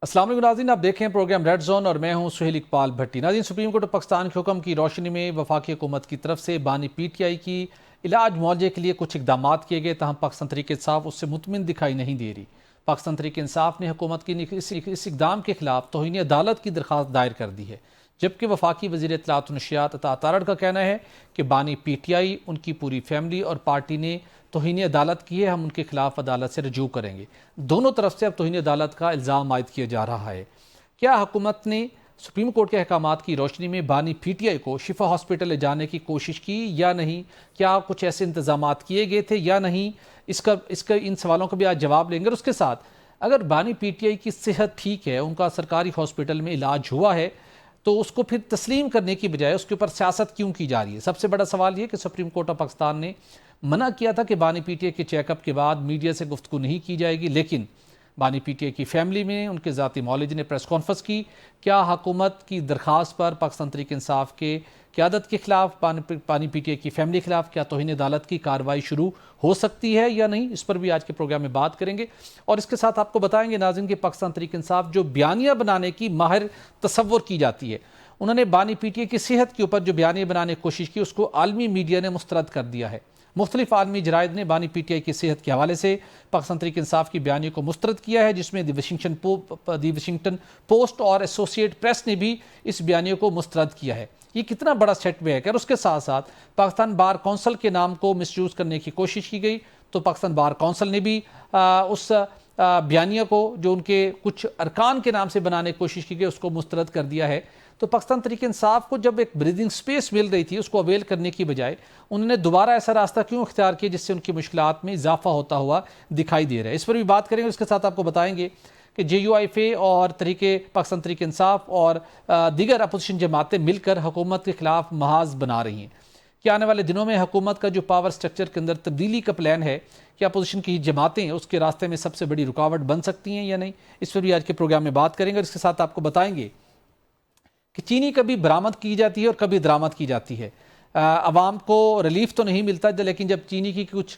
السلام علیکم ناظرین، آپ دیکھیں پروگرام ریڈ زون اور میں ہوں سہیل اقبال بھٹی۔ ناظرین، سپریم کورٹ آف پاکستان کے حکم کی روشنی میں وفاقی حکومت کی طرف سے بانی پی ٹی آئی کی علاج معالجے کے لیے کچھ اقدامات کیے گئے، تاہم پاکستان تحریک انصاف اس سے مطمئن دکھائی نہیں دے رہی۔ پاکستان تحریک انصاف نے حکومت کی اس اقدام کے خلاف توہین عدالت کی درخواست دائر کر دی ہے، جبکہ وفاقی وزیر اطلاعات و نشریات عطا تارڑ کا کہنا ہے کہ بانی پی ٹی آئی، ان کی پوری فیملی اور پارٹی نے توہین عدالت کی ہے، ہم ان کے خلاف عدالت سے رجوع کریں گے۔ دونوں طرف سے اب توہین عدالت کا الزام عائد کیا جا رہا ہے۔ کیا حکومت نے سپریم کورٹ کے احکامات کی روشنی میں بانی پی ٹی آئی کو شفا ہاسپٹل لے جانے کی کوشش کی یا نہیں؟ کیا کچھ ایسے انتظامات کیے گئے تھے یا نہیں؟ اس کا ان سوالوں کا بھی آج جواب لیں گے۔ اور اس کے ساتھ اگر بانی پی ٹی آئی کی صحت ٹھیک ہے، ان کا سرکاری ہاسپٹل میں علاج ہوا ہے، تو اس کو پھر تسلیم کرنے کی بجائے اس کے اوپر سیاست کیوں کی جا رہی ہے؟ سب سے بڑا سوال یہ کہ سپریم کورٹ آف پاکستان نے منع کیا تھا کہ بانی پی ٹی آئی کے چیک اپ کے بعد میڈیا سے گفتگو نہیں کی جائے گی، لیکن بانی پی ٹی آئی کی فیملی میں ان کے ذاتی معالج نے پریس کانفرنس کی۔ کیا حکومت کی درخواست پر پاکستان تحریک انصاف کے قیادت کے خلاف، بانی پی ٹی آئی کی فیملی کے خلاف کیا توہین عدالت کی کارروائی شروع ہو سکتی ہے یا نہیں؟ اس پر بھی آج کے پروگرام میں بات کریں گے، اور اس کے ساتھ آپ کو بتائیں گے ناظرین کہ پاکستان تحریک انصاف جو بیانیہ بنانے کی ماہر تصور کی جاتی ہے، انہوں نے بانی پی ٹی آئی کی صحت کے اوپر جو بیانیہ بنانے کی کوشش کی، اس کو عالمی میڈیا نے مسترد کر دیا ہے۔ مختلف عالمی جرائد نے بانی پی ٹی آئی کی صحت کے حوالے سے پاکستان تحریک انصاف کی بیانیے کو مسترد کیا ہے، جس میں دی واشنگٹن پوسٹ اور ایسوسیٹ پریس نے بھی اس بیانیے کو مسترد کیا ہے۔ یہ کتنا بڑا سیٹ بیک ہے۔ اور اس کے ساتھ ساتھ پاکستان بار کونسل کے نام کو مس یوز کرنے کی کوشش کی گئی، تو پاکستان بار کونسل نے بھی اس بیانیہ کو جو ان کے کچھ ارکان کے نام سے بنانے کی کوشش کی گئی، اس کو مسترد کر دیا ہے۔ تو پاکستان تحریک انصاف کو جب ایک بریدنگ سپیس مل رہی تھی، اس کو اویل کرنے کی بجائے انہوں نے دوبارہ ایسا راستہ کیوں اختیار کیا جس سے ان کی مشکلات میں اضافہ ہوتا ہوا دکھائی دے رہا ہے؟ اس پر بھی بات کریں گے۔ اس کے ساتھ آپ کو بتائیں گے کہ جے یو آئی ایف اے اور پاکستان تحریک انصاف اور دیگر اپوزیشن جماعتیں مل کر حکومت کے خلاف محاذ بنا رہی ہیں۔ کیا آنے والے دنوں میں حکومت کا جو پاور سٹرکچر کے اندر تبدیلی کا پلان ہے، کیا اپوزیشن کی جماعتیں اس کے راستے میں سب سے بڑی رکاوٹ بن سکتی ہیں یا نہیں؟ اس پر بھی آج کے پروگرام میں بات کریں گے۔ اور اس کے ساتھ آپ کو بتائیں گے کہ چینی کبھی برآمد کی جاتی ہے اور کبھی درآمد کی جاتی ہے۔ عوام کو ریلیف تو نہیں ملتا، لیکن جب چینی کی کچھ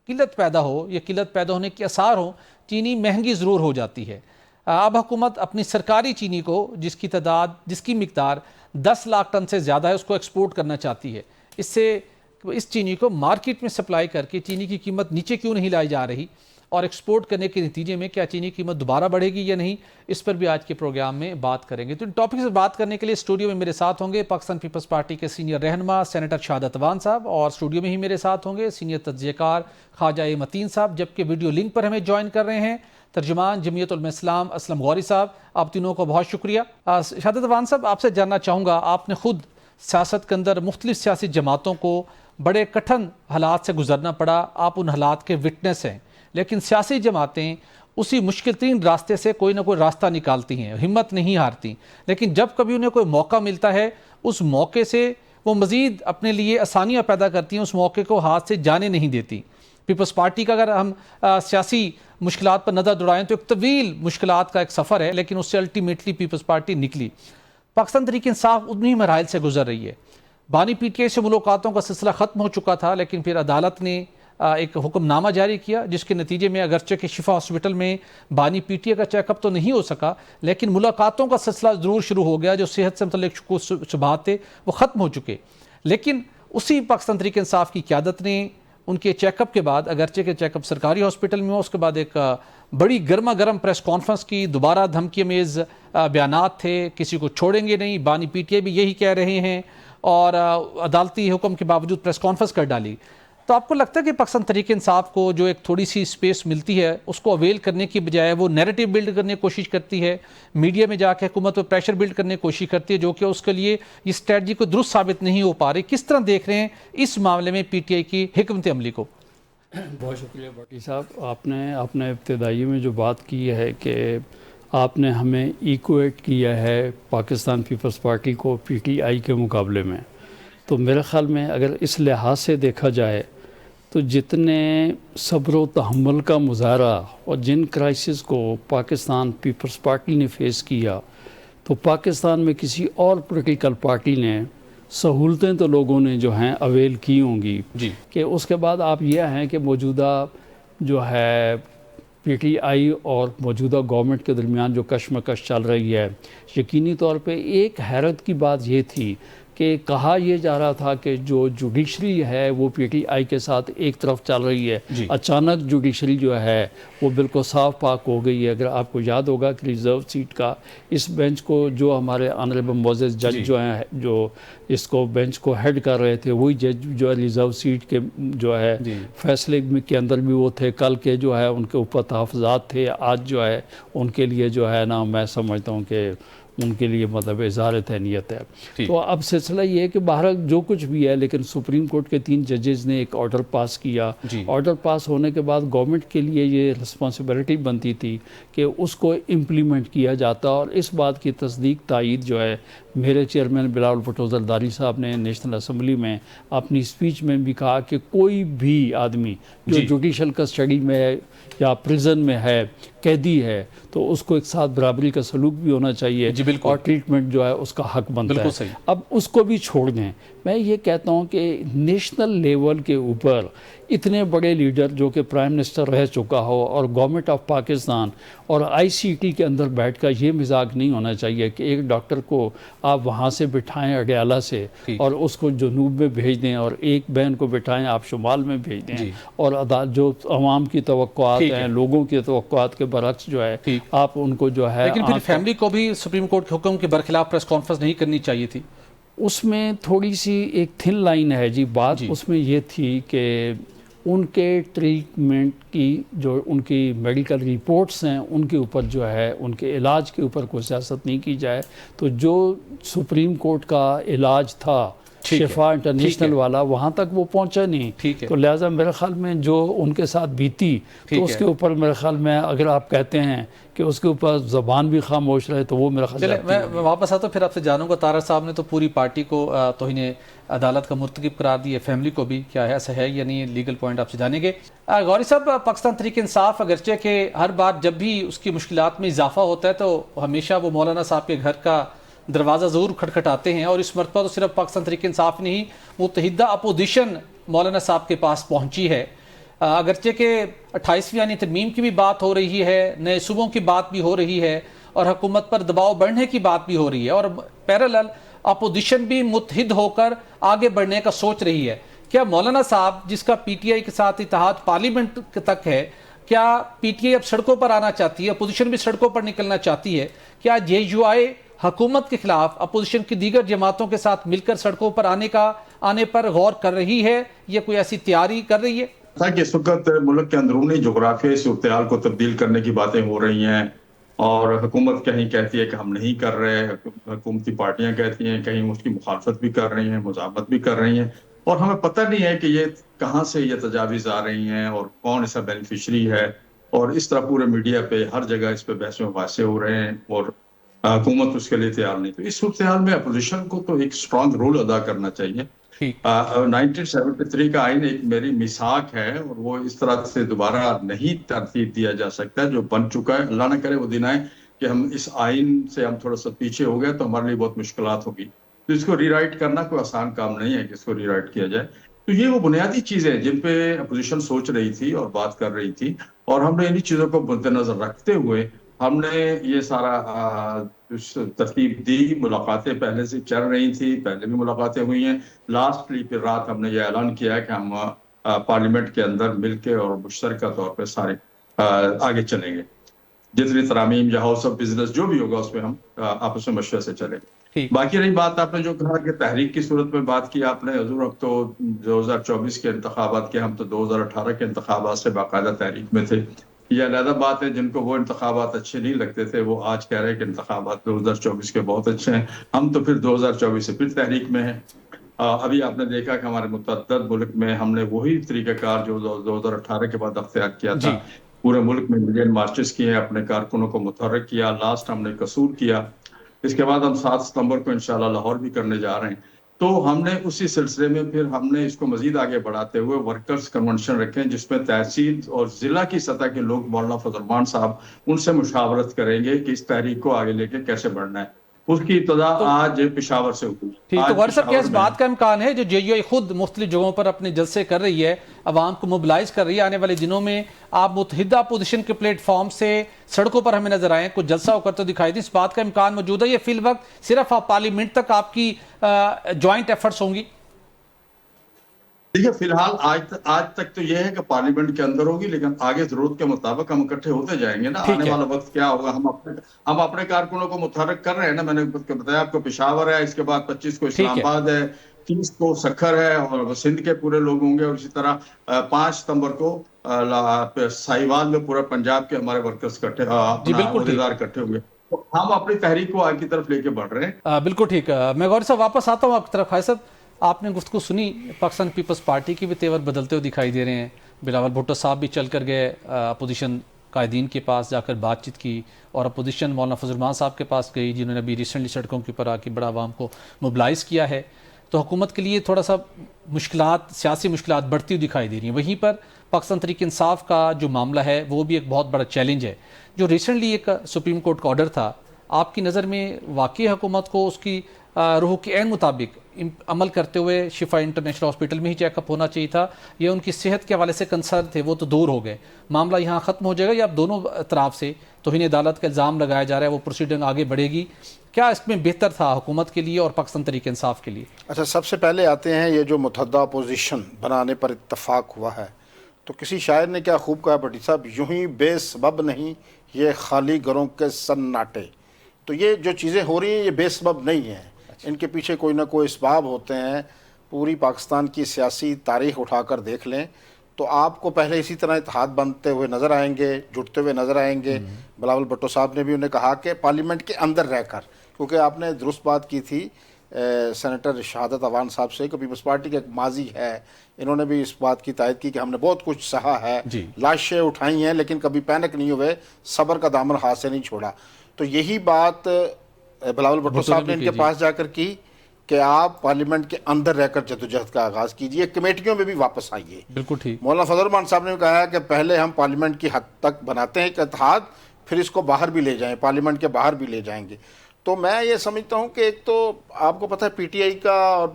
قلت پیدا ہو یا قلت پیدا ہونے کے آثار ہوں، چینی مہنگی ضرور ہو جاتی ہے۔ اب حکومت اپنی سرکاری چینی کو، جس کی مقدار 10 لاکھ ٹن سے زیادہ ہے، اس کو ایکسپورٹ کرنا چاہتی ہے۔ اس چینی کو مارکیٹ میں سپلائی کر کے چینی کی قیمت نیچے کیوں نہیں لائی جا رہی، اور ایکسپورٹ کرنے کے نتیجے میں کیا چینی کی قیمت دوبارہ بڑھے گی یا نہیں؟ اس پر بھی آج کے پروگرام میں بات کریں گے۔ تو ان ٹاپک سے بات کرنے کے لیے اسٹوڈیو میں میرے ساتھ ہوں گے پاکستان پیپلز پارٹی کے سینئر رہنما سینیٹر شہادت وان صاحب، اور اسٹوڈیو میں ہی میرے ساتھ ہوں گے سینئر تجزیہ کار خواجہ متین صاحب، جبکہ ویڈیو لنک پر ہمیں جوائن کر رہے ہیں ترجمان جمعیت علماء اسلام اسلم غوری صاحب۔ آپ تینوں کو بہت شکریہ۔ شہادت وان صاحب، آپ سے جاننا چاہوں گا، آپ نے خود سیاست کے اندر مختلف سیاسی جماعتوں کو بڑے کٹھن حالات سے گزرنا پڑا، آپ ان حالات کے وٹنس ہیں، لیکن سیاسی جماعتیں اسی مشکل ترین راستے سے کوئی نہ کوئی راستہ نکالتی ہیں، ہمت نہیں ہارتی، لیکن جب کبھی انہیں کوئی موقع ملتا ہے، اس موقع سے وہ مزید اپنے لیے آسانیاں پیدا کرتی ہیں، اس موقع کو ہاتھ سے جانے نہیں دیتی۔ پیپلز پارٹی کا اگر ہم سیاسی مشکلات پر نظر دوڑائیں تو ایک طویل مشکلات کا ایک سفر ہے، لیکن اس سے الٹیمیٹلی پیپلز پارٹی نکلی۔ پاکستان تحریک انصاف انہی مراحل سے گزر رہی ہے۔ بانی پی ٹی آئی سے ملاقاتوں کا سلسلہ ختم ہو چکا تھا، لیکن پھر عدالت نے ایک حکم نامہ جاری کیا، جس کے نتیجے میں اگرچہ کہ شفا ہاسپٹل میں بانی پی ٹی آئی کا چیک اپ تو نہیں ہو سکا، لیکن ملاقاتوں کا سلسلہ ضرور شروع ہو گیا۔ جو صحت سے متعلق شبہات تھے وہ ختم ہو چکے، لیکن اسی پاکستان تحریک انصاف کی قیادت نے ان کے چیک اپ کے بعد، اگرچہ کہ چیک اپ سرکاری ہاسپٹل میں ہو، اس کے بعد ایک بڑی گرما گرم پریس کانفرنس کی، دوبارہ دھمکی آمیز بیانات تھے، کسی کو چھوڑیں گے نہیں، بانی پی ٹی آئی بھی یہی کہہ رہے ہیں، اور عدالتی حکم کے باوجود پریس کانفرنس کر ڈالی۔ تو آپ کو لگتا ہے کہ پاکستان تحریک انصاف کو جو ایک تھوڑی سی سپیس ملتی ہے، اس کو اویل کرنے کی بجائے وہ نیریٹو بلڈ کرنے کی کوشش کرتی ہے، میڈیا میں جا کے حکومت پر پریشر بلڈ کرنے کی کوشش کرتی ہے، جو کہ اس کے لیے یہ اسٹریٹجی کو درست ثابت نہیں ہو پا رہی؟ کس طرح دیکھ رہے ہیں اس معاملے میں پی ٹی آئی کی حکمت عملی کو؟ بہت شکریہ بھٹی صاحب، آپ نے ابتدائی میں جو بات کی ہے کہ آپ نے ہمیں ایکویٹ کیا ہے پاکستان پیپلز پارٹی کو پی ٹی آئی کے مقابلے میں، تو میرے خیال میں اگر اس لحاظ سے دیکھا جائے تو جتنے صبر و تحمل کا مظاہرہ اور جن کرائسس کو پاکستان پیپلز پارٹی نے فیس کیا، تو پاکستان میں کسی اور پولیٹیکل پارٹی نے سہولتیں تو لوگوں نے جو ہیں اویل کی ہوں گی جی، کہ اس کے بعد آپ یہ ہیں کہ موجودہ جو ہے پی ٹی آئی اور موجودہ گورنمنٹ کے درمیان جو کشمکش چل رہی ہے، یقینی طور پہ ایک حیرت کی بات یہ تھی کہ کہا یہ جا رہا تھا کہ جو جوڈیشری ہے وہ پی ٹی آئی کے ساتھ ایک طرف چل رہی ہے، اچانک جوڈیشری جو ہے وہ بالکل صاف پاک ہو گئی ہے۔ اگر آپ کو یاد ہوگا کہ ریزرو سیٹ کا اس بینچ کو جو ہمارے آنریبل معزز جج جو ہیں، جو اس کو بینچ کو ہیڈ کر رہے تھے، وہی جج جو ہے ریزرو سیٹ کے جو ہے فیصلے کے اندر بھی وہ تھے، کل کے جو ہے ان کے اوپر تحفظات تھے، آج جو ہے ان کے لیے جو ہے نا میں سمجھتا ہوں کہ ان کے لیے مطلب اظہار تہنیت ہے۔ تو اب سلسلہ یہ ہے کہ بہرحال جو کچھ بھی ہے، لیکن سپریم کورٹ کے 3 ججز نے ایک آرڈر پاس کیا۔ آرڈر پاس ہونے کے بعد گورنمنٹ کے لیے یہ رسپانسبلٹی بنتی تھی کہ اس کو امپلیمنٹ کیا جاتا، اور اس بات کی تصدیق تائید جو ہے میرے چیئرمین بلاول بھٹو زرداری صاحب نے نیشنل اسمبلی میں اپنی اسپیچ میں بھی کہا کہ کوئی بھی آدمی جو جوڈیشل کسٹڈی میں ہے یا پریزن میں ہے، قیدی ہے، تو اس کو ایک ساتھ برابری کا سلوک بھی ہونا چاہیے اور ٹریٹمنٹ جو ہے اس کا حق بنتا ہے۔ اب اس کو بھی چھوڑ دیں۔ میں یہ کہتا ہوں کہ نیشنل لیول کے اوپر اتنے بڑے لیڈر جو کہ پرائم منسٹر رہ چکا ہو اور گورنمنٹ آف پاکستان اور آئی سی ٹی کے اندر بیٹھ کر یہ مزاج نہیں ہونا چاہیے کہ ایک ڈاکٹر کو آپ وہاں سے بٹھائیں اڈیالہ سے اور اس کو جنوب میں بھیج دیں، اور ایک بہن کو بٹھائیں آپ شمال میں بھیج دیں، اور جو عوام کی توقعات ہیں، لوگوں کی توقعات کے برعکس جو ہے آپ ان کو جو ہے، لیکن پھر فیملی کو بھی سپریم کورٹ کے حکم کے برخلاف پریس کانفرنس نہیں کرنی چاہیے تھی۔ اس میں تھوڑی سی ایک تھن لائن ہے جی بات، اس میں یہ تھی کہ ان کے ٹریٹمنٹ کی جو ان کی میڈیکل رپورٹس ہیں ان کے اوپر جو ہے ان کے علاج کے اوپر کوئی سیاست نہیں کی جائے، تو جو سپریم کورٹ کا علاج تھا شفا انٹرنیشنل والا وہاں تک وہ پہنچا نہیں، تو لہٰذا میرے خیال میں جو ان کے ساتھ بیتی تو اس کے اوپر میرے خیال میں اگر آپ کہتے ہیں کہ اس کے اوپر زبان بھی خاموش رہے تو وہ میرا خیال ہے۔ میں واپس آتا ہوں، پھر آپ سے جانوں گا طاہر صاحب نے تو پوری پارٹی کو توہین عدالت کا مرتکب قرار دی ہے، فیملی کو بھی، کیا ہے ایسا ہے یا نہیں؟ لیگل پوائنٹ آپ سے جانیں گے۔ غوری صاحب، پاکستان تحریک انصاف اگرچہ کہ ہر بار جب بھی اس کی مشکلات میں اضافہ ہوتا ہے تو ہمیشہ وہ مولانا صاحب کے گھر کا دروازہ ضرور کھٹکھٹاتے ہیں، اور اس مرتبہ تو صرف پاکستان تحریک انصاف نہیں، متحدہ اپوزیشن مولانا صاحب کے پاس پہنچی ہے، اگرچہ کہ 28ویں یعنی ترمیم کی بھی بات ہو رہی ہے، نئے صوبوں کی بات بھی ہو رہی ہے، اور حکومت پر دباؤ بڑھنے کی بات بھی ہو رہی ہے، اور پیرالل اپوزیشن بھی متحد ہو کر آگے بڑھنے کا سوچ رہی ہے۔ کیا مولانا صاحب، جس کا پی ٹی آئی کے ساتھ اتحاد پارلیمنٹ تک ہے، کیا پی ٹی آئی اب سڑکوں پر آنا چاہتی ہے، اپوزیشن بھی سڑکوں پر نکلنا چاہتی ہے؟ کیا جے یو آئی حکومت کے خلاف اپوزیشن کی دیگر جماعتوں کے ساتھ مل کر سڑکوں پر آنے پر غور کر رہی ہے، یا کوئی ایسی تیاری کر رہی ہے؟ کہ اس وقت ملک کے اندرونی جغرافیائی صورتحال کو تبدیل کرنے کی باتیں ہو رہی ہیں، اور حکومت کہیں کہتی ہے کہ ہم نہیں کر رہے، حکومتی پارٹیاں کہتی ہیں، کہیں اس کی مخالفت بھی کر رہی ہیں، مذاکرات بھی کر رہی ہیں، اور ہمیں پتہ نہیں ہے کہ یہ کہاں سے یہ تجاویز آ رہی ہیں اور کون اس کا بینیفیشری ہے، اور اس طرح پورے میڈیا پہ ہر جگہ اس پہ بحث و مباحثے ہو رہے ہیں، اور حکومت اس کے لیے تیار نہیں۔ تو اس صورتحال میں اپوزیشن کو تو ایک اسٹرانگ رول ادا کرنا چاہیے۔ 1973 کا آئین ایک میری میثاق ہے، اور وہ اس طرح سے دوبارہ نہیں ترتیب دیا جا سکتا، جو بن چکا ہے۔ اللہ نہ کرے وہ دن آئے کہ ہم اس آئین سے ہم تھوڑا سا پیچھے ہو گئے تو ہمارے لیے بہت مشکلات ہوگی۔ تو اس کو ری رائٹ کرنا کوئی آسان کام نہیں ہے کہ اس کو ری رائٹ کیا جائے۔ تو یہ وہ بنیادی چیزیں جن پہ اپوزیشن سوچ رہی تھی اور بات کر رہی تھی، اور ہم نے انہی چیزوں کو مد نظر رکھتے ہوئے ہم نے یہ سارا ترتیب دی۔ ملاقاتیں پہلے سے چل رہی تھی، پہلے بھی ملاقاتیں ہوئی ہیں۔ لاسٹلی پھر رات ہم نے یہ اعلان کیا کہ ہم پارلیمنٹ کے اندر مل کے اور مشترکہ طور پہ سارے آگے چلیں گے، جتنی ترامیم یا ہاؤس آف بزنس جو بھی ہوگا اس میں ہم آپس میں مشورے سے چلیں گے۔ باقی رہی بات آپ نے جو کہا کہ تحریک کی صورت میں بات کی آپ نے، حضور اب تو 2024 کے انتخابات کے، ہم تو 2018 کے انتخابات سے باقاعدہ تحریک میں تھے۔ یہ علیحدہ بات ہے، جن کو وہ انتخابات اچھے نہیں لگتے تھے وہ آج کہہ رہے ہیں کہ انتخابات 2024 کے بہت اچھے ہیں۔ ہم تو پھر 2024 سے پھر تحریک میں ہیں۔ ابھی آپ نے دیکھا کہ ہمارے متعدد ملک میں ہم نے وہی طریقہ کار جو 2018 کے بعد اختیار کیا تھا، پورے ملک میں ملین مارچز کیے، اپنے کارکنوں کو متحرک کیا، لاسٹ ہم نے قصور کیا، اس کے بعد ہم 7 ستمبر کو انشاءاللہ لاہور بھی کرنے جا رہے ہیں۔ تو ہم نے اسی سلسلے میں پھر ہم نے اس کو مزید آگے بڑھاتے ہوئے ورکرز کنونشن رکھیں، جس میں تحصیل اور ضلع کی سطح کے لوگ مولانا فضل الرحمان صاحب ان سے مشاورت کریں گے کہ اس تحریک کو آگے لے کے کیسے بڑھنا ہے۔ اس کی ابتدا آج پشاور سے ہوئی۔ تو غور صاحب کیا اس بات کا امکان ہے جو جے یو آئی خود مختلف جگہوں پر اپنے جلسے کر رہی ہے، عوام کو موبلائز کر رہی ہے. آنے والے دنوں میں آپ متحدہ اپوزیشن کے پلیٹ فارم سے سڑکوں پر ہمیں نظر آئیں, کچھ جلسہ ہو کرتے دکھائی دیں, اس بات کا امکان موجود ہے؟ یہ فی الوقت صرف پارلیمنٹ تک آپ کی جوائنٹ ایفرٹس ہوں گی؟ دیکھیے فی الحال آج تک تو یہ ہے کہ پارلیمنٹ کے اندر ہوگی, لیکن آگے ضرورت کے مطابق ہم اکٹھے ہوتے جائیں گے نا. آنے والا وقت کیا ہوگا, ہم اپنے کارکنوں کو متحرک کر رہے ہیں نا. میں نے بتایا آپ کو پشاور ہے, اس کے بعد 25 کو اسلام آباد ہے, 30 کو سکھر ہے, اور سندھ کے پورے لوگ ہوں گے, اور اسی طرح 5 ستمبر کو ساہیوال میں پورا پنجاب کے ہمارے ورکرز اکٹھے, اپنا عہدیدار اکٹھے ہوں گے. تو ہم اپنی تحریک کو آگے کی طرف لے کے بڑھ رہے ہیں. بالکل ٹھیک. میں غور صاحب واپس آتا ہوں آپ کی طرف. خواجہ صاحب, آپ نے گفتگو سنی, پاکستان پیپلز پارٹی کی بھی تیور بدلتے ہوئے دکھائی دے رہے ہیں. بلاول بھٹو صاحب بھی چل کر گئے اپوزیشن قائدین کے پاس, جا کر بات چیت کی, اور اپوزیشن مولانا فضل الرحمان صاحب کے پاس گئی, جنہوں نے ابھی ریسنٹلی سڑکوں کے اوپر آ کے بڑا عوام کو موبلائز کیا ہے. تو حکومت کے لیے تھوڑا سا مشکلات, سیاسی مشکلات بڑھتی ہوئی دکھائی دے رہی ہیں. وہیں پر پاکستان تحریک انصاف کا جو معاملہ ہے وہ بھی ایک بہت بڑا چیلنج ہے. جو ریسنٹلی ایک سپریم کورٹ کا آرڈر تھا, آپ کی نظر میں واقعی حکومت کو اس کی روح کے عین مطابق عمل کرتے ہوئے شفا انٹرنیشنل ہاسپٹل میں ہی چیک اپ ہونا چاہیے تھا, یا ان کی صحت کے حوالے سے کنسرن تھے وہ تو دور ہو گئے, معاملہ یہاں ختم ہو جائے گا, یا اب دونوں طرف سے توہین عدالت کا الزام لگایا جا رہا ہے, وہ پروسیڈنگ آگے بڑھے گی؟ کیا اس میں بہتر تھا حکومت کے لیے اور پاکستان تحریک انصاف کے لیے؟ اچھا, سب سے پہلے آتے ہیں یہ جو متحدہ اپوزیشن بنانے پر اتفاق ہوا ہے. تو کسی شاعر نے کیا خوب کہا بھٹی صاحب, یوں ہی بے سبب نہیں یہ خالی گھروں کے سناٹے. تو یہ جو چیزیں ہو رہی ہیں یہ بے سبب نہیں ہیں, ان کے پیچھے کوئی نہ کوئی اسباب ہوتے ہیں. پوری پاکستان کی سیاسی تاریخ اٹھا کر دیکھ لیں تو آپ کو پہلے اسی طرح اتحاد بنتے ہوئے نظر آئیں گے, جٹتے ہوئے نظر آئیں گے. بلاول بھٹو صاحب نے بھی انہیں کہا کہ پارلیمنٹ کے اندر رہ کر, کیونکہ آپ نے درست بات کی تھی سینیٹر شہادت عوان صاحب سے کہ پیپلز پارٹی کا ایک ماضی ہے, انہوں نے بھی اس بات کی تائید کی کہ ہم نے بہت کچھ سہا ہے, لاشیں اٹھائی ہیں, لیکن کبھی پینک نہیں ہوئے, صبر کا دامن ہاتھ سے نہیں چھوڑا. تو یہی بات بلاول بھٹو صاحب نے ان کے پاس جا کر کی کہ آپ پارلیمنٹ کے اندر رہ کر جدوجہد کا آغاز کیجئے, کمیٹیوں میں بھی واپس آئیے. بالکل ٹھیک. مولانا فضل الرحمان صاحب نے کہا کہ پہلے ہم پارلیمنٹ کی حد تک بناتے ہیں ایک اتحاد, پھر اس کو باہر بھی لے جائیں, پارلیمنٹ کے باہر بھی لے جائیں گے. تو میں یہ سمجھتا ہوں کہ ایک تو آپ کو پتہ ہے پی ٹی آئی کا اور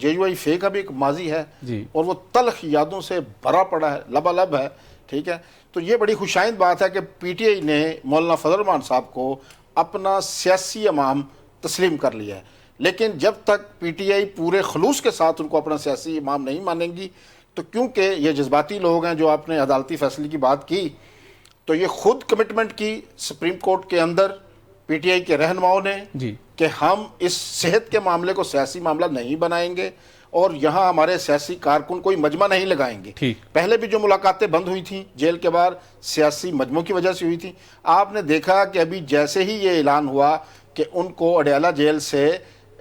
جے یو آئی فے کا بھی ایک ماضی ہے, اور وہ تلخ یادوں سے بھرا پڑا ہے, لبالب ہے. ٹھیک ہے, تو یہ بڑی خوشائند بات ہے کہ پی ٹی آئی نے مولانا فضل الرحمان صاحب کو اپنا سیاسی امام تسلیم کر لیا ہے. لیکن جب تک پی ٹی آئی پورے خلوص کے ساتھ ان کو اپنا سیاسی امام نہیں مانیں گی, تو کیونکہ یہ جذباتی لوگ ہیں, جو آپ نے عدالتی فیصلے کی بات کی, تو یہ خود کمٹمنٹ کی سپریم کورٹ کے اندر پی ٹی آئی کے رہنماؤں نے کہ ہم اس صحت کے معاملے کو سیاسی معاملہ نہیں بنائیں گے, اور یہاں ہمارے سیاسی کارکن کوئی مجمع نہیں لگائیں گے. پہلے بھی جو ملاقاتیں بند ہوئی تھیں جیل کے باہر سیاسی مجمعوں کی وجہ سے ہوئی تھیں, آپ نے دیکھا کہ ابھی جیسے ہی یہ اعلان ہوا کہ ان کو اڈیالہ جیل سے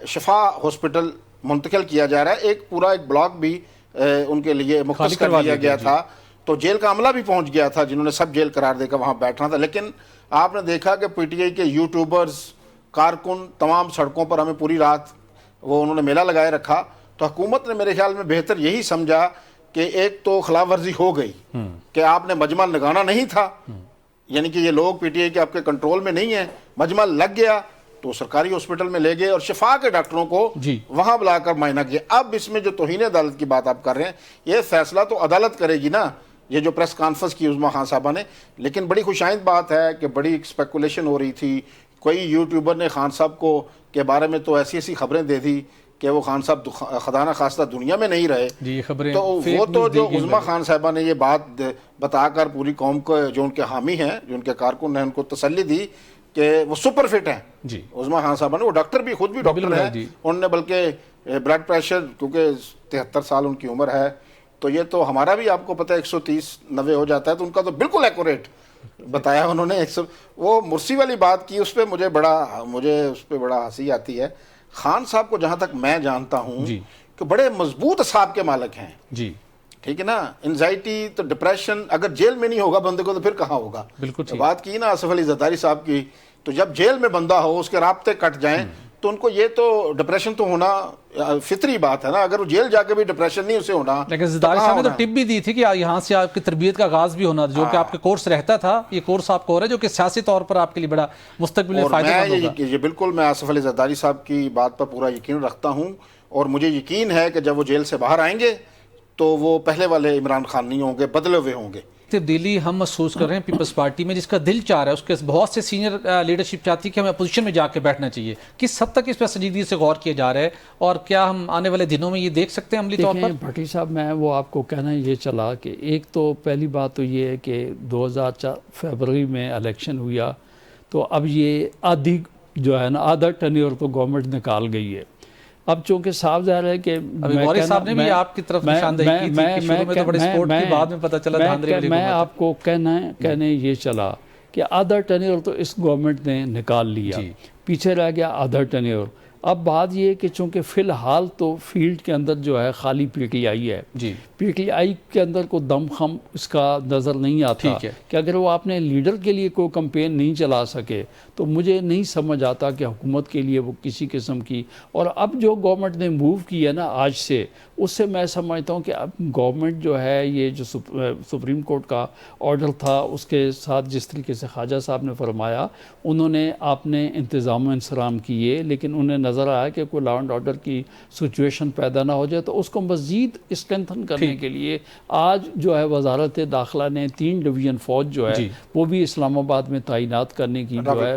شفا ہاسپٹل منتقل کیا جا رہا ہے, ایک پورا ایک بلاک بھی ان کے لیے مختص کر دیا گیا تھا, تو جیل کا عملہ بھی پہنچ گیا تھا جنہوں نے سب جیل قرار دے کر وہاں بیٹھنا تھا. لیکن آپ نے دیکھا کہ پی ٹی آئی کے یوٹیوبرز کارکن تمام سڑکوں پر ہمیں پوری رات وہ انہوں نے میلہ لگائے رکھا. تو حکومت نے میرے خیال میں بہتر یہی سمجھا کہ ایک تو خلاف ورزی ہو گئی کہ آپ نے مجمع لگانا نہیں تھا, یعنی کہ یہ لوگ پی ٹی آئی کے آپ کے کنٹرول میں نہیں ہیں, مجمع لگ گیا تو سرکاری ہاسپٹل میں لے گئے اور شفا کے ڈاکٹروں کو وہاں بلا کر معائنہ کیا. اب اس میں جو توہین عدالت کی بات آپ کر رہے ہیں, یہ فیصلہ تو عدالت کرے گی نا, یہ جو پریس کانفرنس کی عظمیٰ خان صاحبہ نے. لیکن بڑی خوشائند بات ہے کہ بڑی اسپیکولیشن ہو رہی تھی, کوئی یوٹیوبر نے خان صاحب کو کے بارے میں تو ایسی ایسی خبریں دے دی کہ وہ خان صاحب خدا نہ خواستہ دنیا میں نہیں رہے. تو وہ تو جو عظمیٰ خان صاحبہ نے یہ بات بتا کر پوری قوم کو, جو ان کے حامی ہیں, جو ان کے کارکن ہیں, ان کو تسلی دی کہ وہ سپر فٹ ہیں. عظمیٰ خان صاحبہ نے, وہ ڈاکٹر بھی, خود بھی ڈاکٹر ہیں, انہوں نے بلکہ بلڈ پریشر, کیونکہ 73 سال ان کی عمر ہے, تو یہ تو ہمارا بھی آپ کو پتہ ہے 130/90 ہو جاتا ہے, تو ان کا تو بالکل ایکوریٹ بتایا انہوں نے. وہ مرسی والی بات کی, اس پہ مجھے اس پہ بڑا ہنسی آتی ہے. خان صاحب کو جہاں تک میں جانتا ہوں کہ بڑے مضبوط اعصاب کے مالک ہیں. ٹھیک ہے نا, انزائٹی تو ڈپریشن اگر جیل میں نہیں ہوگا بندے کو تو پھر کہاں ہوگا. بات کی نا آصف علی زرداری صاحب کی, تو جب جیل میں بندہ ہو, اس کے رابطے کٹ جائیں, تو ان کو یہ تو ڈپریشن تو ہونا فطری بات ہے نا. اگر وہ جیل جا کے بھی ڈپریشن نہیں اسے ہونا. لیکن زرداری صاحب نے تو ٹپ بھی دی تھی کہ یہاں سے آپ کی تربیت کا آغاز بھی ہونا, جو کہ آپ کے کورس رہتا تھا, یہ کورس آپ کو ہو رہا ہے, جو کہ سیاسی طور پر آپ کے لیے بڑا مستقبل میں فائدہ مند ہوگا. یہ بالکل میں آصف علی زرداری صاحب کی بات پر پورا یقین رکھتا ہوں, اور مجھے یقین ہے کہ جب وہ جیل سے باہر آئیں گے تو وہ پہلے والے عمران خان نہیں ہوں گے، بدلے ہوئے ہوں گے۔ تبدیلی ہم محسوس کر رہے ہیں پیپلز پارٹی میں، جس کا دل چاہ رہا ہے، اس کے بہت سے سینئر لیڈرشپ چاہتی ہے کہ ہمیں اپوزیشن میں جا کے بیٹھنا چاہیے۔ کس حد تک اس پر سنجیدگی سے غور کیا جا رہا ہے، اور کیا ہم آنے والے دنوں میں یہ دیکھ سکتے ہیں عملی طور پر؟ بھٹی صاحب، میں وہ آپ کو کہنا یہ چلا کہ ایک تو پہلی بات تو یہ ہے کہ 2004 فروری میں الیکشن ہوا، تو اب یہ آدھی جو ہے نا آدھا ٹینیور تو گورنمنٹ نکال گئی ہے۔ اب چونکہ صاف ظاہر ہے کہ غوری صاحب نے بھی آپ کی طرف نشاندہی کی تھی کہ شروع میں تو بڑے سپورٹ کی، بعد میں پتہ چلا دھاندلی والی میں حکومت ہے۔ آپ کو کہنے یہ چلا کہ آدھا ٹینیور تو اس گورنمنٹ نے نکال لیا، پیچھے رہ گیا آدھا ٹینیور۔ اب بات یہ ہے کہ چونکہ فی الحال تو فیلڈ کے اندر جو ہے خالی پی ٹی آئی ہے، پی ٹی آئی کے اندر کوئی دم خم اس کا نظر نہیں آتا کہ اگر وہ اپنے لیڈر کے لیے کوئی کمپین نہیں چلا سکے تو مجھے نہیں سمجھ آتا کہ حکومت کے لیے وہ کسی قسم کی۔ اور اب جو گورنمنٹ نے موو کی ہے نا آج سے، اس سے میں سمجھتا ہوں کہ اب گورنمنٹ جو ہے یہ جو سپریم کورٹ کا آرڈر تھا اس کے ساتھ جس طریقے سے خواجہ صاحب نے فرمایا، انہوں نے اپنے انتظام و انصرام کیے، لیکن انہیں نظر آیا کہ کوئی لا اینڈ آرڈر کی سچویشن پیدا نہ ہو جائے، تو اس کو مزید اسٹرینتھن کرنے کے لیے آج جو ہے وزارت داخلہ نے 3 ڈویژن فوج جو ہے وہ بھی اسلام آباد میں تعینات کرنے کی جو ہے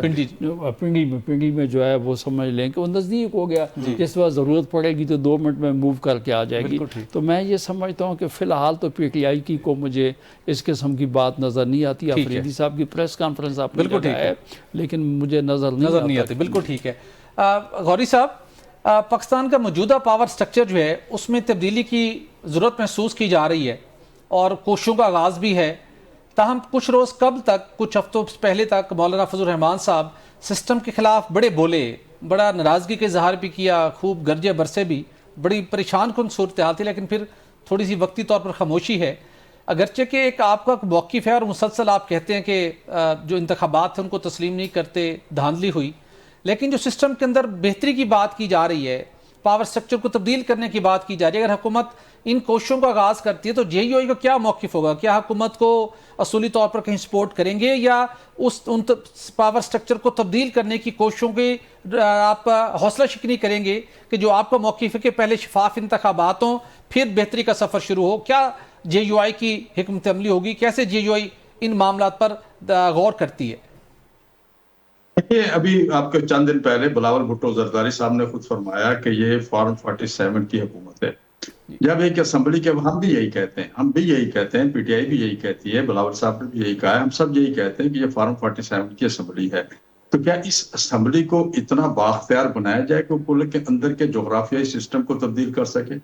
پنڈی میں جو ہے وہ سمجھ لیں کہ وہ نزدیک ہو گیا، جس وقت ضرورت پڑے گی تو 2 منٹ میں موو کر کے آ جائے گی۔ تو میں یہ سمجھتا ہوں کہ فی الحال تو پی ٹی آئی کی کو مجھے اس قسم کی بات نظر نہیں آتی۔ افریدی صاحب کی پریس کانفرنس آپ نے کہا ہے، لیکن مجھے نظر نہیں آتی۔ بالکل ٹھیک ہے۔ غوری صاحب، پاکستان کا موجودہ پاور سٹرکچر جو ہے اس میں تبدیلی کی ضرورت محسوس کی جا رہی ہے اور کوششوں کا آغاز بھی ہے، تاہم کچھ روز قبل تک، کچھ ہفتوں پہلے تک مولانا فضل الرحمان صاحب سسٹم کے خلاف بڑے بولے، بڑا ناراضگی کا اظہار بھی کیا، خوب گرجے برسے بھی، بڑی پریشان کن صورتحال تھی، لیکن پھر تھوڑی سی وقتی طور پر خاموشی ہے۔ اگرچہ کہ ایک آپ کا موقف ہے اور مسلسل آپ کہتے ہیں کہ جو انتخابات ہیں ان کو تسلیم نہیں کرتے، دھاندلی ہوئی، لیکن جو سسٹم کے اندر بہتری کی بات کی جا رہی ہے، پاور سٹرکچر کو تبدیل کرنے کی بات کی جا رہی ہے، اگر حکومت ان کوششوں کا آغاز کرتی ہے تو جے یو آئی کا کیا موقف ہوگا؟ کیا حکومت کو اصولی طور پر کہیں سپورٹ کریں گے، یا ان پاور سٹرکچر کو تبدیل کرنے کی کوششوں کی آپ حوصلہ شکنی کریں گے کہ جو آپ کا موقف ہے کہ پہلے شفاف انتخابات ہوں پھر بہتری کا سفر شروع ہو؟ کیا جے یو آئی کی حکمت عملی ہوگی؟ کیسے جے یو آئی ان معاملات پر غور کرتی ہے؟ دیکھیے، ابھی آپ کے چند دن پہلے بلاول بھٹو زرداری صاحب نے خود فرمایا کہ یہ فارم 47 کی حکومت ہے۔ جب ایک اسمبلی کے، ہم بھی یہی کہتے ہیں، پی ٹی آئی بھی یہی کہتی ہے، بلاول صاحب نے بھی یہی کہا ہے، ہم سب یہی کہتے ہیں کہ یہ فارم 47 کی اسمبلی ہے، تو کیا اس اسمبلی کو اتنا بااختیار بنایا جائے کہ وہ ملک کے اندر کے جغرافیائی سسٹم کو تبدیل کر سکے؟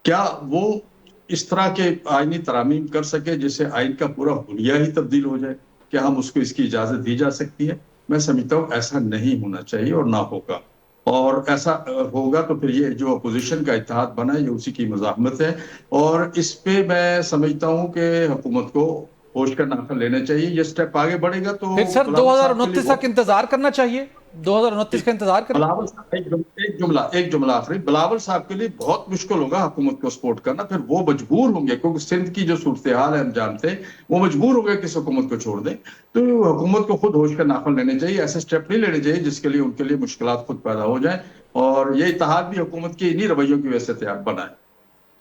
کیا وہ اس طرح کے آئینی ترامیم کر سکے جس سے آئین کا پورا حلیہ ہی تبدیل ہو جائے؟ کیا ہم اس کو اس کی اجازت دی جا سکتی ہے؟ میں سمجھتا ہوں ایسا نہیں ہونا چاہیے اور نہ ہوگا، اور ایسا ہوگا تو پھر یہ جو اپوزیشن کا اتحاد بنا ہے یہ اسی کی مزاحمت ہے، اور اس پہ میں سمجھتا ہوں کہ حکومت کو ہوش کا ناخن لینا چاہیے۔ یہ سٹیپ آگے بڑھے گا تو پھر سر 2029 تک انتظار کرنا چاہیے، 2029 کا انتظار کرنا۔ بلاول صاحب ایک جملہ آخری، بلاول صاحب کے لیے بہت مشکل ہوگا حکومت کو سپورٹ کرنا، پھر وہ مجبور ہوں گے، کیونکہ سندھ کی جو صورتحال ہے ہم جانتے ہیں، وہ مجبور ہوں گے کہ اس حکومت کو چھوڑ دیں، تو حکومت کو خود ہوش کا ناخن لینے چاہیے، ایسے سٹیپ نہیں لینے چاہیے جس کے لیے ان کے لیے مشکلات خود پیدا ہو جائیں، اور یہ اتحاد بھی حکومت کے انہی رویوں کی وجہ سے تیار بنا ہے۔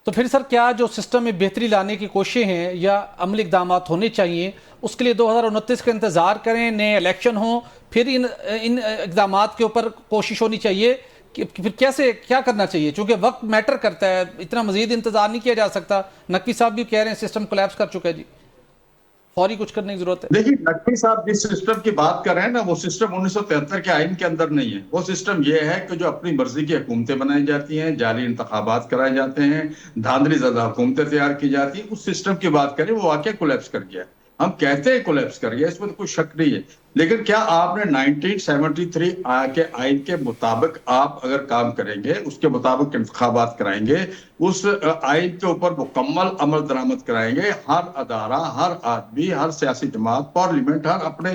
تو پھر سر کیا جو سسٹم میں بہتری لانے کی کوششیں ہیں یا عملی اقدامات ہونے چاہیے، اس کے لیے 2029 کا انتظار کریں، نئے الیکشن ہوں، پھر ان اقدامات کے اوپر کوشش ہونی چاہیے کہ پھر کیسے کیا کرنا چاہیے؟ چونکہ وقت میٹر کرتا ہے، اتنا مزید انتظار نہیں کیا جا سکتا۔ نقوی صاحب بھی کہہ رہے ہیں سسٹم کولیپس کر چکا ہے، جی فوری کچھ کرنے کی ضرورت ہے۔ دیکھیے، نقوی صاحب جس سسٹم کی بات کر رہے ہیں نا، وہ سسٹم 1973 کے آئین کے اندر نہیں ہے۔ وہ سسٹم یہ ہے کہ جو اپنی مرضی کی حکومتیں بنائی جاتی ہیں، جعلی انتخابات کرائے جاتے ہیں، دھاندلی زدہ حکومتیں تیار کی جاتی ہیں، اس سسٹم کی بات کریں، وہ واقعہ کولیپس کر گیا ہے۔ ہم کہتے ہیں کولیپس کر گیا، اس میں تو کوئی شک نہیں ہے، لیکن کیا آپ نے 1973 کے آئین کے مطابق آپ اگر کام کریں گے، اس کے مطابق انتخابات کرائیں گے، اس آئین کے اوپر مکمل عمل درآمد کرائیں گے، ہر ادارہ، ہر آدمی، ہر سیاسی جماعت، پارلیمنٹ، ہر اپنے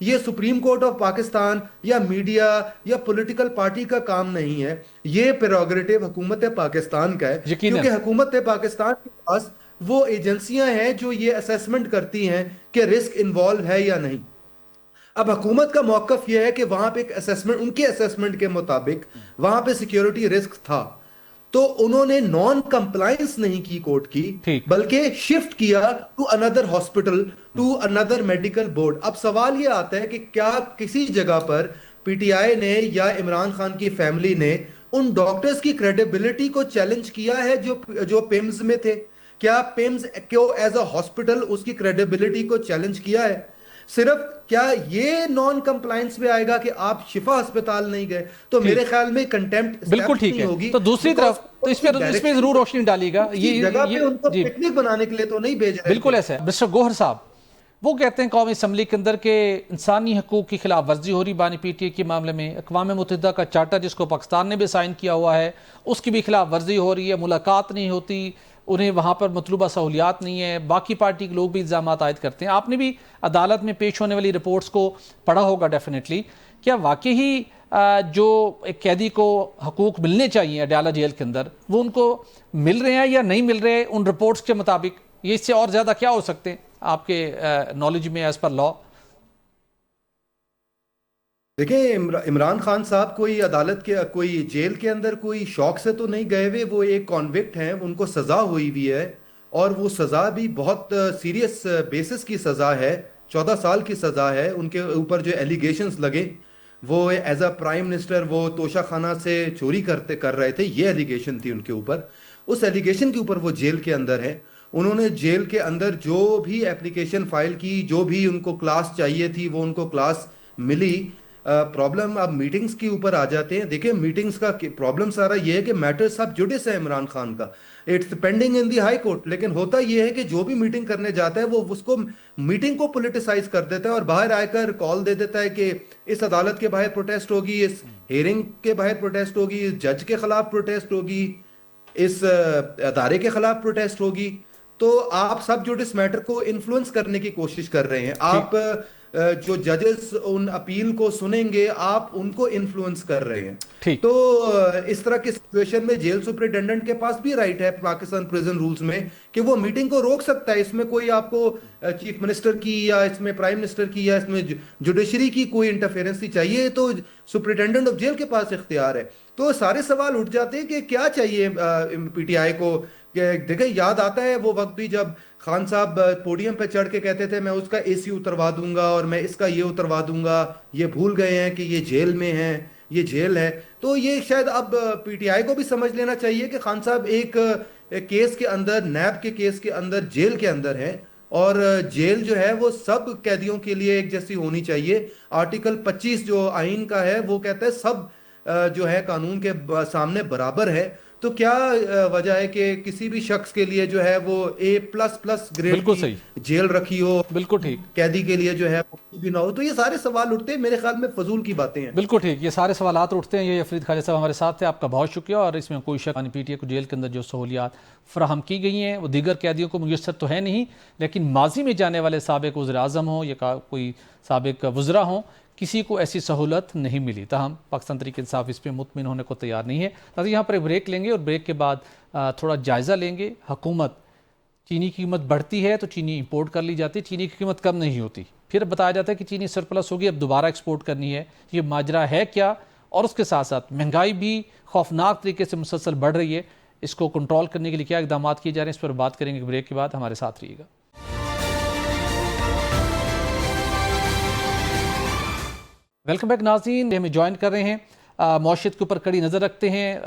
یہ سپریم کورٹ آف پاکستان یا میڈیا یا پولیٹیکل پارٹی کا کام نہیں ہے، یہ پریروگیٹو حکومت پاکستان کا ہے، کیونکہ حکومت پاکستان کے پاس وہ ایجنسیاں ہیں جو یہ اسیسمنٹ کرتی ہیں کہ رسک انوالو ہے یا نہیں۔ اب حکومت کا موقف یہ ہے کہ وہاں پہ ایک اسیسمنٹ، ان کے اسیسمنٹ کے مطابق وہاں پہ سیکیورٹی رسک تھا، تو انہوں نے نان کمپلائنس نہیں کی کورٹ کی، بلکہ شفٹ کیا ٹو اندر ہاسپٹل، ٹو اندر میڈیکل بورڈ۔ اب سوال یہ آتا ہے کہ کیا کسی جگہ پر پی ٹی آئی نے یا عمران خان کی فیملی نے ان ڈاکٹرز کی کریڈیبلٹی کو چیلنج کیا ہے جو پیمز میں تھے؟ کیا پیمز کو ایز اے ہاسپٹل اس کی کریڈیبلٹی کو چیلنج کیا ہے؟ صرف کیا یہ نان کمپلائنس میں آئے گا کہ آپ شفا ہسپتال نہیں گئے؟ تو میرے خیال میں کنٹیمپٹ بالکل ٹھیک ہے۔ تو دوسری طرف تو اس پہ ضرور روشنی ڈالی گا، یہ جگہ پہ ان کو پکنک بنانے کے لیے تو نہیں بھیج رہے۔ بالکل ایسا ہے۔ مسٹر گوہر صاحب، وہ کہتے ہیں قومی اسمبلی کے اندر کہ انسانی حقوق کی خلاف ورزی ہو رہی بانی پی ٹی آئی کے معاملے میں، اقوام متحدہ کا چارٹر جس کو پاکستان نے بھی سائن کیا ہوا ہے اس کی بھی خلاف ورزی ہو رہی ہے، ملاقات نہیں ہوتی، انہیں وہاں پر مطلوبہ سہولیات نہیں ہے، باقی پارٹی کے لوگ بھی الزامات عائد کرتے ہیں۔ آپ نے بھی عدالت میں پیش ہونے والی رپورٹس کو پڑھا ہوگا ڈیفینیٹلی، کیا واقعی جو ایک قیدی کو حقوق ملنے چاہیے اڈیالہ جیل کے اندر وہ ان کو مل رہے ہیں یا نہیں مل رہے ان رپورٹس کے مطابق؟ یہ اس سے اور زیادہ کیا ہو سکتے ہیں آپ کے نالج میں ایز پر لا؟ دیکھیں، عمران خان صاحب کوئی عدالت کے کوئی جیل کے اندر کوئی شوق سے تو نہیں گئے ہوئے، وہ ایک کانوکٹ ہیں، ان کو سزا ہوئی ہوئی ہے، اور وہ سزا بھی بہت سیریس بیسس کی سزا ہے، 14 سال کی سزا ہے۔ ان کے اوپر جو ایلیگیشنز لگے، وہ ایز اے پرائم منسٹر وہ توشہ خانہ سے چوری کر رہے تھے، یہ ایلیگیشن تھی ان کے اوپر۔ اس ایلیگیشن کے اوپر وہ جیل کے اندر ہے۔ انہوں نے جیل کے اندر جو بھی اپلیکیشن فائل کی، جو بھی ان کو کلاس چاہیے تھی وہ ان کو کلاس ملی۔ پرابلم اب میٹنگز کے اوپر آ جاتے ہیں۔ دیکھیں، میٹنگز کا پرابلم سارا یہ ہے کہ میٹر سب جوڈس ہے عمران خان کا، it's pending in the high court, لیکن ہوتا یہ ہے کہ جو بھی میٹنگ کرنے جاتا ہے وہ اس کو میٹنگ کو پولیٹیسائز کر دیتا ہے اور باہر آ کر کال دے دیتا ہے کہ اس عدالت کے باہر پروٹیسٹ ہوگی، اس ہیئرنگ کے باہر پروٹیسٹ ہوگی، اس جج کے خلاف پروٹیسٹ ہوگی، اس ادارے کے خلاف پروٹیسٹ ہوگی۔ تو آپ سب جوڈس میٹر کو انفلوئنس کرنے کی کوشش کر رہے ہیں۔ آپ جو ججز ان اپیل کو سنیں گے، آپ ان کو انفلوئنس کر رہے ہیں۔ تو اس طرح کی سچویشن میں جیل سپرنٹینڈنٹ کے پاس بھی رائٹ ہے پاکستان پریزن رولز میں کہ وہ میٹنگ کو روک سکتا ہے۔ اس میں کوئی آپ کو چیف منسٹر کی یا اس میں پرائم منسٹر کی یا اس میں جوڈیشری کی کوئی انٹرفیرنس نہیں چاہیے، تو سپرنٹینڈنٹ آف جیل کے پاس اختیار ہے۔ تو سارے سوال اٹھ جاتے ہیں کہ کیا چاہیے پی ٹی آئی کو۔ کہ دیکھیں، یاد آتا ہے وہ وقت بھی جب خان صاحب پوڈیم پہ چڑھ کے کہتے تھے میں اس کا اے سی اتروا دوں گا اور میں اس کا یہ اتروا دوں گا، یہ بھول گئے ہیں کہ یہ جیل میں ہیں، یہ جیل ہے۔ تو یہ شاید اب پی ٹی آئی کو بھی سمجھ لینا چاہیے کہ خان صاحب ایک کیس کے اندر، نیب کے کیس کے اندر، جیل کے اندر ہے، اور جیل جو ہے وہ سب قیدیوں کے لیے ایک جیسی ہونی چاہیے۔ آرٹیکل 25 جو آئین کا ہے وہ کہتا ہے سب جو ہے قانون کے سامنے برابر ہے۔ تو کیا وجہ ہے کہ کسی بھی شخص کے لیے جو ہے وہ A++ گریڈ کی جیل رکھی ہو، بالکل ٹھیک، قیدی کے لیے جو ہے بھی نہ ہو؟ تو یہ سارے سوال اٹھتے ہیں، میرے خیال میں فضول کی باتیں ہیں۔ بالکل ٹھیک، یہ سارے سوالات اٹھتے ہیں۔ یہ فرید خواجہ صاحب ہمارے ساتھ تھے، آپ کا بہت شکریہ۔ اور اس میں کوئی شک نہیں، پی ٹی آئی کو جیل کے اندر جو سہولیات فراہم کی گئی ہیں وہ دیگر قیدیوں کو میسر تو ہے نہیں، لیکن ماضی میں جانے والے سابق وزیر اعظم ہوں یا کوئی سابق وزراء ہوں، کسی کو ایسی سہولت نہیں ملی۔ تاہم پاکستان تحریک انصاف اس پہ مطمئن ہونے کو تیار نہیں ہے۔ ناظرین، یہاں پر ایک بریک لیں گے اور بریک کے بعد تھوڑا جائزہ لیں گے۔ حکومت، چینی کی قیمت بڑھتی ہے تو چینی امپورٹ کر لی جاتی ہے، چینی کی قیمت کم نہیں ہوتی، پھر بتایا جاتا ہے کہ چینی سرپلس ہوگی، اب دوبارہ ایکسپورٹ کرنی ہے۔ یہ ماجرا ہے کیا؟ اور اس کے ساتھ ساتھ مہنگائی بھی خوفناک طریقے سے مسلسل بڑھ رہی ہے، اس کو کنٹرول کرنے کے لیے کیا اقدامات کیے جا رہے ہیں، اس پر بات کریں گے بریک کے بعد۔ ہمارے ساتھ رہیے گا۔ ویلکم بیک ناظرین، ہمیں جوائن کر رہے ہیں، معاشرت کے اوپر کڑی نظر رکھتے ہیں،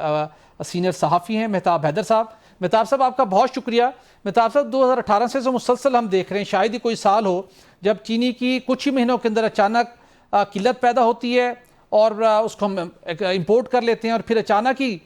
سینئر صحافی ہیں مہتاب حیدر صاحب۔ مہتاب صاحب، آپ کا بہت شکریہ۔ مہتاب صاحب، 2018 سے مسلسل ہم دیکھ رہے ہیں، شاید ہی کوئی سال ہو جب چینی کی کچھ ہی مہینوں کے اندر اچانک قلت پیدا ہوتی ہے اور اس کو ہم امپورٹ کر لیتے ہیں، اور پھر اچانک ہی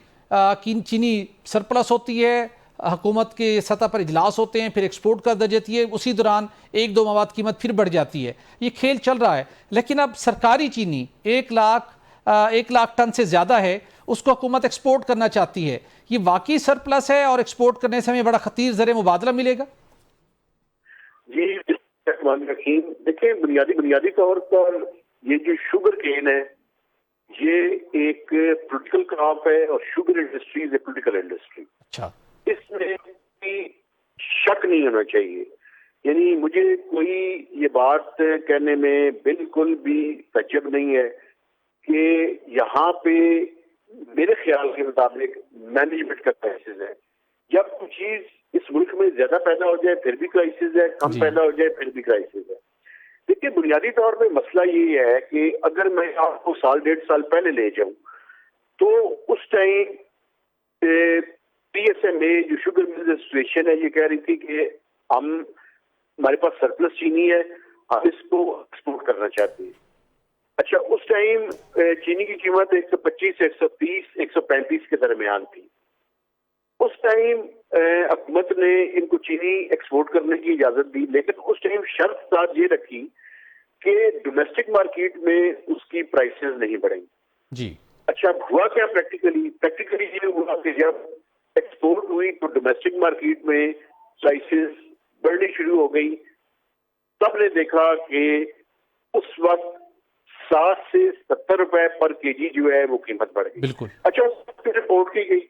چینی سرپلس ہوتی ہے، حکومت کے سطح پر اجلاس ہوتے ہیں، پھر ایکسپورٹ کر دی جاتی ہے، اسی دوران ایک دو مواد قیمت پھر بڑھ جاتی ہے۔ یہ کھیل چل رہا ہے، لیکن اب سرکاری چینی 1 لاکھ ٹن سے زیادہ ہے، اس کو حکومت ایکسپورٹ کرنا چاہتی ہے۔ یہ واقعی سرپلس ہے اور ایکسپورٹ کرنے سے ہمیں بڑا خطیر زر مبادلہ ملے گا؟ جی، الرحمن الرحیم. دیکھیں بنیادی طور پر یہ جو شوگر کین ہے یہ ایک پولیٹیکل کراپ ہے اور sugar industry is a political industry. اچھا. اس میں کوئی شک نہیں ہونا چاہیے. یعنی مجھے کوئی یہ بات کہنے میں بالکل بھی تعجب نہیں ہے کہ یہاں پہ میرے خیال کے مطابق مینجمنٹ کا کرائسس ہے. جب کوئی چیز اس ملک میں زیادہ پیدا ہو جائے پھر بھی کرائسس ہے, کم پیدا ہو جائے پھر بھی کرائسس ہے. دیکھیے بنیادی طور پہ مسئلہ یہ ہے کہ اگر میں آپ کو سال 1.5 سال پہلے لے جاؤں تو اس ٹائم پی ایس ایم اے جو شوگر ملز ایسوسیشن ہے یہ کہہ رہی تھی کہ ہمارے پاس سرپلس چینی ہے, ہم اس کو ایکسپورٹ کرنا چاہتے ہیں. اچھا اس ٹائم چینی کی قیمت 125, 130, 135 کے درمیان تھی. اس ٹائم حکومت نے ان کو چینی ایکسپورٹ کرنے کی اجازت دی, لیکن اس ٹائم شرط ساتھ یہ رکھی کہ ڈومیسٹک مارکیٹ میں اس کی پرائسز نہیں بڑھیں. جی. اچھا ہوا کیا پریکٹیکلی یہ ہوا کہ جب ایکسپورٹ ہوئی تو ڈومیسٹک مارکیٹ میں پرائسز بڑھنی شروع ہو گئی. سب نے دیکھا کہ اس وقت 60 سے 70 روپے پر کے جی جو ہے وہ قیمت بڑھ گئی. بالکل. اچھا پھر امپورٹ کی گئی.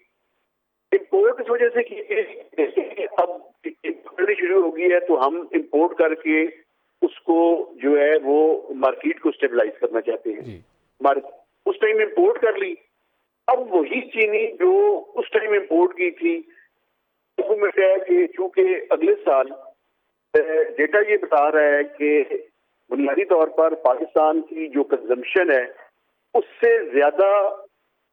امپورٹ اس وجہ سے کی گئی اب بڑھنی شروع ہو گئی ہے تو ہم امپورٹ کر کے اس کو جو ہے وہ مارکیٹ کو اسٹیبلائز کرنا چاہتے ہیں. جی. اس ٹائم امپورٹ کر لی. اب وہی چینی جو اس ٹائم امپورٹ کی تھی حکومت ہے کہ چونکہ اگلے سال ڈیٹا یہ بتا رہا ہے کہ بنیادی طور پر پاکستان کی جو کنزمپشن ہے اس سے زیادہ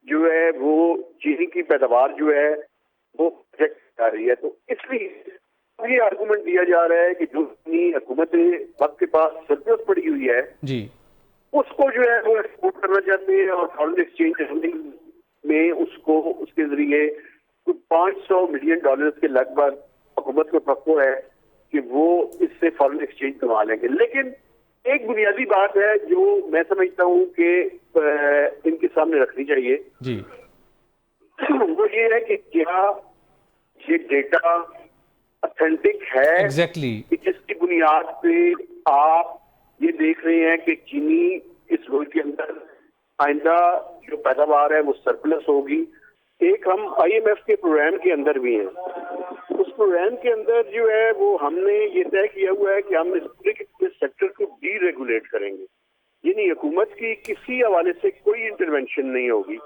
جو ہے وہ چینی کی پیداوار جو ہے وہ پروجیکٹ جا رہی ہے. تو اس لیے یہ آرگومنٹ دیا جا رہا ہے کہ جو حکومت وقت کے پاس سرپلس پڑی ہوئی ہے جی اس کو جو ہے وہ ایکسپورٹ کرنا چاہتے ہیں اور فارن ایکسچینج میں اس کو اس کے ذریعے $500 ملین کے لگ بھگ حکومت کو توقع ہے کہ وہ اس سے فارن ایکسچینج کما لیں گے. لیکن ایک بنیادی بات ہے جو میں سمجھتا ہوں کہ ان کے سامنے رکھنی چاہیے. جی. وہ یہ ہے کہ کیا یہ ڈیٹا اتھینٹک ہے ایگزیکٹلی جس کی بنیاد پہ آپ یہ دیکھ رہے ہیں کہ چینی اس ملک کے اندر آئندہ جو پیداوار ہے وہ سرپلس ہوگی. ایک ہم آئی ایم ایف کے پروگرام کے اندر بھی ہیں. اس پروگرام کے اندر جو ہے وہ ہم نے یہ طے کیا ہوا ہے کہ ہم اس پورے سیکٹر کو ڈی ریگولیٹ کریں گے. یعنی حکومت کی کسی حوالے سے کوئی انٹرونشن نہیں ہوگی.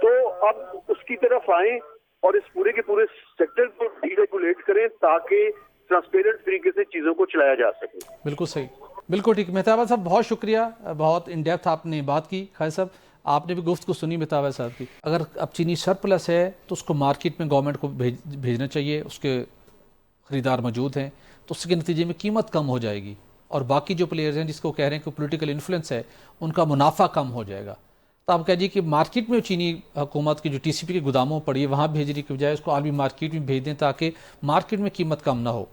تو اب اس کی طرف آئیں اور اس پورے کے پورے سیکٹر کو ڈی ریگولیٹ کریں تاکہ ٹرانسپیرنٹ طریقے سے چیزوں کو چلایا جا سکے. بالکل صحیح, بالکل ٹھیک. مہتاب صاحب بہت شکریہ, بہت ان ڈیپتھ آپ نے بات کی. خیر صاحب آپ نے بھی گفتگو سنی مہتاب صاحب کی. اگر اب چینی سرپلس ہے تو اس کو مارکیٹ میں گورنمنٹ کو بھیجنا چاہیے, اس کے خریدار موجود ہیں تو اس کے نتیجے میں قیمت کم ہو جائے گی اور باقی جو پلیئرز ہیں جس کو کہہ رہے ہیں کہ پولیٹیکل انفلوئنس ہے ان کا منافع کم ہو جائے گا. تو آپ کہہ کہ مارکیٹ میں چینی حکومت کی جو ٹی سی پی کے گوداموں پڑی ہے وہاں بھیجنے کی بجائے اس کو عالمی مارکیٹ میں بھیج دیں تاکہ مارکیٹ میں قیمت کم نہ ہو.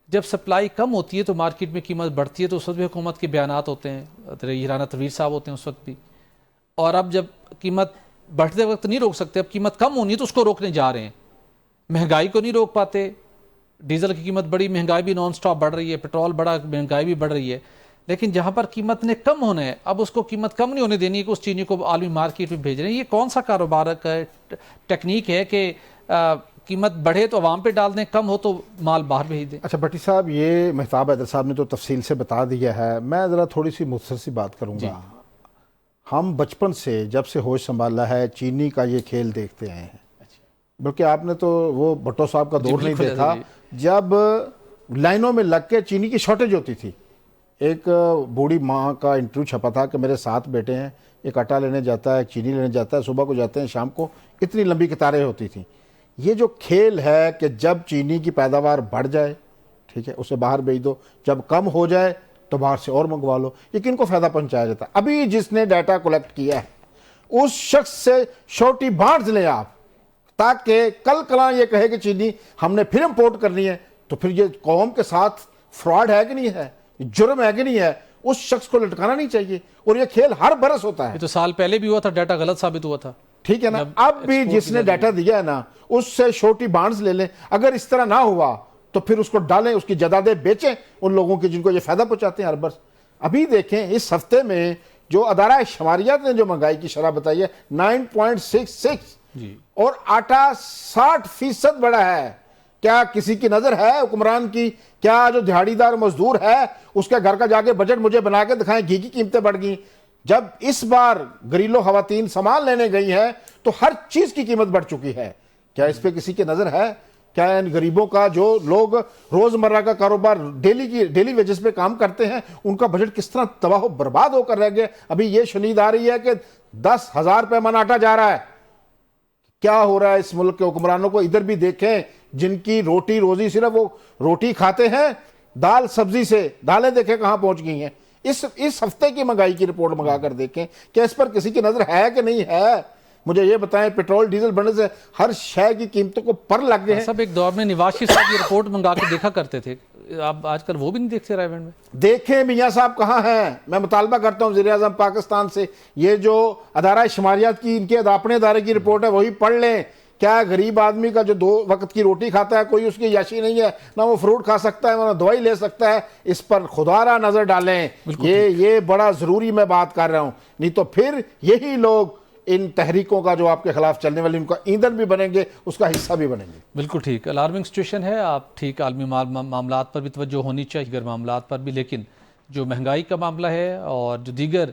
جب سپلائی کم ہوتی ہے تو مارکیٹ میں قیمت بڑھتی ہے, تو اس وقت بھی حکومت کے بیانات ہوتے ہیں, رانا تنویر صاحب ہوتے ہیں اس وقت بھی. اور اب جب قیمت بڑھتے وقت نہیں روک سکتے, اب قیمت کم ہونی ہے تو اس کو روکنے جا رہے ہیں. مہنگائی کو نہیں روک پاتے, ڈیزل کی قیمت بڑی, مہنگائی بھی نان سٹاپ بڑھ رہی ہے, پیٹرول بڑا, مہنگائی بھی بڑھ رہی ہے. لیکن جہاں پر قیمت نے کم ہونا ہے اب اس کو قیمت کم نہیں ہونے دینی ہے کہ اس چینی کو عالمی مارکیٹ میں بھیج رہے ہیں. یہ کون سا کاروبار کا ٹیکنیک ہے کہ قیمت بڑھے تو عوام پہ ڈال دیں, کم ہو تو مال باہر بھیج دیں؟ اچھا بھٹی صاحب, یہ مہتاب حیدر صاحب نے تو تفصیل سے بتا دیا ہے. میں ذرا تھوڑی سی مختصر سی بات کروں گا. ہم بچپن سے جب سے ہوش سنبھالا ہے چینی کا یہ کھیل دیکھتے آئے ہیں. بلکہ آپ نے تو وہ بھٹو صاحب کا دور نہیں دیکھا جب لائنوں میں لگ کے چینی کی شارٹیج ہوتی تھی. ایک بوڑھی ماں کا انٹرویو چھپا تھا کہ میرے 7 بیٹے ہیں, ایک آٹا لینے جاتا ہے, ایک چینی لینے جاتا ہے, صبح کو جاتے ہیں شام کو, اتنی لمبی قطاریں ہوتی تھیں. یہ جو کھیل ہے کہ جب چینی کی پیداوار بڑھ جائے ٹھیک ہے اسے باہر بھیج دو, جب کم ہو جائے تو باہر سے اور منگوا لو, یہ کن کو فائدہ پہنچایا جاتا ہے؟ ابھی جس نے ڈیٹا کلیکٹ کیا ہے اس شخص سے شورٹی بانٹ لیں آپ, تاکہ کل کلاں یہ کہے کہ چینی ہم نے پھر امپورٹ کرنی ہے. تو پھر یہ قوم کے ساتھ فراڈ ہے کہ نہیں ہے, جرم ہے کہ نہیں ہے, اس شخص کو لٹکانا نہیں چاہیے. اور یہ کھیل ہر برس ہوتا ہے. یہ تو سال پہلے بھی ہوا تھا, ڈیٹا غلط ثابت ہوا تھا, ٹھیک ہے نا. اب بھی جس نے ڈیٹا دیا ہے نا اس سے شورٹی بانڈز لے لیں. اگر اس طرح نہ ہوا تو پھر اس کو ڈالیں, اس کی جائیدادیں بیچیں ان لوگوں کی جن کو یہ فائدہ پہنچاتے ہیں ہر برس. ابھی دیکھیں اس ہفتے میں جو ادارہ شماریات نے جو مہنگائی کی شرح بتائی ہے 9.66 جی, اور آٹا 60% بڑھا ہے. کیا کسی کی نظر ہے حکمران کی؟ کیا جو دہاڑی دار مزدور ہے اس کے گھر کا جا کے بجٹ مجھے بنا کے دکھائیں. گھی کی قیمتیں بڑھ گئیں. جب اس بار گھریلو خواتین سامان لینے گئی ہیں تو ہر چیز کی قیمت بڑھ چکی ہے. کیا اس پہ کسی کی نظر ہے؟ کیا ان غریبوں کا جو لوگ روزمرہ کا کاروبار ڈیلی ویجز پہ کام کرتے ہیں ان کا بجٹ کس طرح تباہ و برباد ہو کر رہ گیا؟ ابھی یہ شنید آ رہی ہے کہ 10,000 روپے من آٹا جا رہا ہے. کیا ہو رہا ہے اس ملک کے حکمرانوں کو؟ ادھر بھی دیکھیں جن کی روٹی روزی صرف وہ روٹی کھاتے ہیں دال سبزی سے, دالیں دیکھیں کہاں پہنچ گئی ہیں. اس ہفتے کی مہنگائی کی رپورٹ منگا کر دیکھیں کہ اس پر کسی کی نظر ہے کہ نہیں ہے. مجھے یہ بتائیں, پیٹرول ڈیزل بڑھنے سے ہر شے کی قیمتوں کو پر لگ گئے ہیں. سب ایک دور میں نواز شریف صاحب یہ رپورٹ منگا کے دیکھا کرتے تھے, اب آج کل وہ بھی نہیں دیکھتے رائے بینڈ میں. دیکھیں میاں صاحب کہاں ہیں. میں مطالبہ کرتا ہوں وزیر اعظم پاکستان سے, یہ جو ادارہ شماریات کی ان کے اپنے ادارے کی رپورٹ ہے وہی پڑھ لیں. کیا غریب آدمی کا جو 2 وقت کی روٹی کھاتا ہے کوئی اس کی یاشی نہیں ہے, نہ وہ فروٹ کھا سکتا ہے نہ دوائی لے سکتا ہے؟ اس پر خدا را نظر ڈالیں. یہ بڑا ضروری میں بات کر رہا ہوں, نہیں تو پھر یہی لوگ ان تحریکوں کا جو آپ کے خلاف چلنے والی ان کا ایندھن بھی بنیں گے, اس کا حصہ بھی بنیں گے. بالکل ٹھیک, الارمنگ سچویشن ہے. آپ ٹھیک عالمی معاملات پر بھی توجہ ہونی چاہیے, دیگر معاملات پر بھی, لیکن جو مہنگائی کا معاملہ ہے اور جو دیگر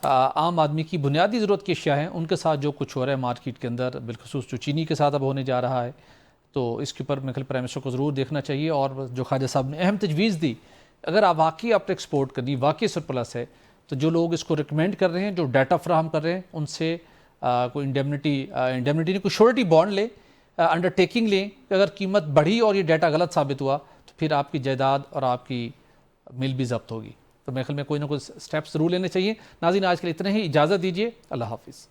عام آدمی کی بنیادی ضرورت کی اشیاء ہیں ان کے ساتھ جو کچھ ہو رہا ہے مارکیٹ کے اندر, بالخصوص جو چینی کے ساتھ اب ہونے جا رہا ہے, تو اس کے اوپر میرے خیال پرائم منسٹر کو ضرور دیکھنا چاہیے. اور جو خواجہ صاحب نے اہم تجویز دی, اگر آپ واقعی آپ ایکسپورٹ کرنی واقعی سرپلس ہے تو جو لوگ اس کو ریکمینڈ کر رہے ہیں, جو ڈیٹا فراہم کر رہے ہیں, ان سے کوئی انڈیمنٹی نہیں, کوئی شورٹی بانڈ لیں, انڈر ٹیکنگ لیں کہ اگر قیمت بڑھی اور یہ ڈیٹا غلط ثابت ہوا تو پھر آپ کی جائیداد اور آپ کی مل بھی ضبط ہوگی. تو میرے خیال میں کوئی نہ کوئی سٹیپس ضرور لینے چاہیے. ناظرین آج کے لیے اتنے ہی, اجازت دیجیے, اللہ حافظ.